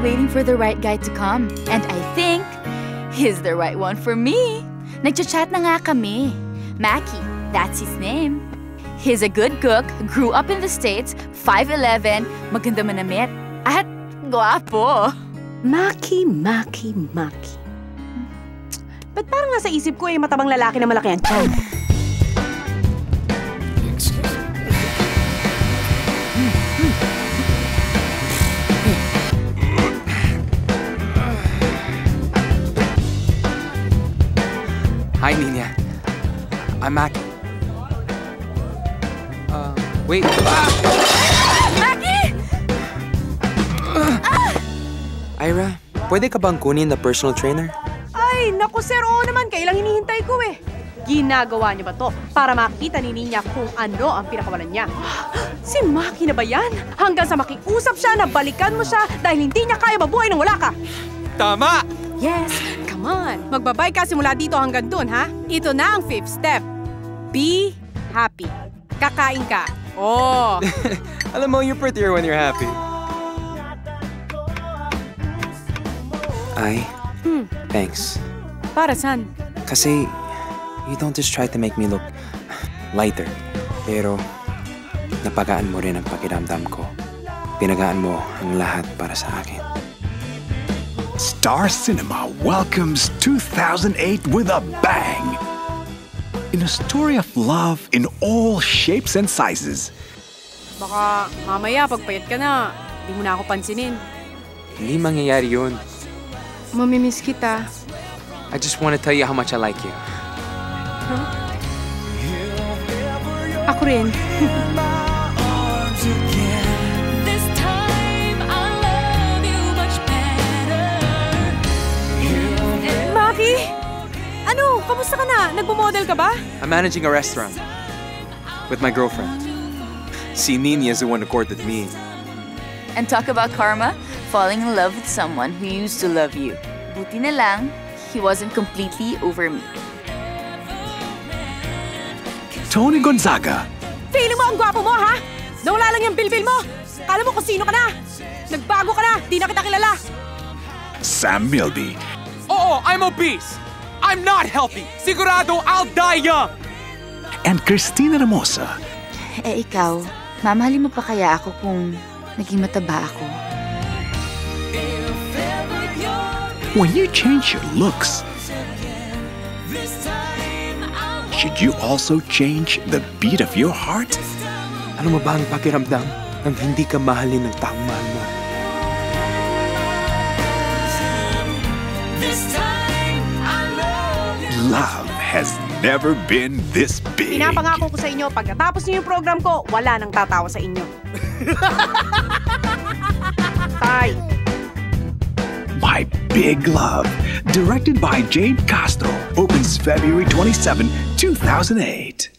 waiting for the right guy to come. And I think he's the right one for me. Nagchat-chat na nga kami. Mackie, that's his name. He's a good cook, grew up in the States, 5'11", maganda manamit, at guwapo. Mackie. Ba't parang nasa isip ko matabang lalaki na malaki ang tiyan? Hi, Nina. I'm Mackie. Wait. Mackie! Ira, pwede ka bang kunin the personal trainer? Ay, naku sir, oo naman. Kailang hinihintay ko eh. Ginagawa niya ba to para makita ni Nina kung ano ang pinakawalan niya? Si Mackie na ba yan? Hanggang sa makiusap siya na balikan mo siya dahil hindi niya kaya mabuhay nang wala ka. Tama! Yes, come on. Magbabay ka simula dito hanggang dun, ha? Ito na ang 5th step. Be happy. Kakain ka. Oh. Alam mo, you're prettier when you're happy. Thanks. Para saan? Kasi, you don't just try to make me look lighter. Pero, napagaan mo rin ang pakiramdam ko. Pinagaan mo ang lahat para sa akin. Star Cinema welcomes 2008 with a bang! In a story of love in all shapes and sizes. Baka mamaya pagpayat ka na, di mo na ako pansinin. Hindi mangyayari yun. Mamimiss kita. I just want to tell you how much I like you. Ako rin. Mackie? Ano? Kamusta ka na? Nagmo-model ka ba? I'm managing a restaurant with my girlfriend. Si Nini is the one who courted me. And talk about karma, falling in love with someone who used to love you. Buti na lang, he wasn't completely over me. Tony Gonzaga. Feeling mo ang gwapo mo, ha? Nawala lang yung bilbil mo. Kala mo kung sino ka na. Nagbago ka na, di na kita kilala. Sam Milby. Oh, I'm obese. I'm not healthy. Sigurado I'll die young. And Christina Ramosa. Eh ikaw, mamahalin mo pa kaya ako kung naging mataba ako? When you change your looks, should you also change the beat of your heart? Ano mo ba ang pakiramdam nang hindi ka mahalin ng taong mahal mo? Love has never been this big. Pinapangako ko sa inyo, pagkatapos niyo yung program ko, wala nang tatawa sa inyo. Tay! My Big Love, directed by Jade Castro, opens February 27, 2008.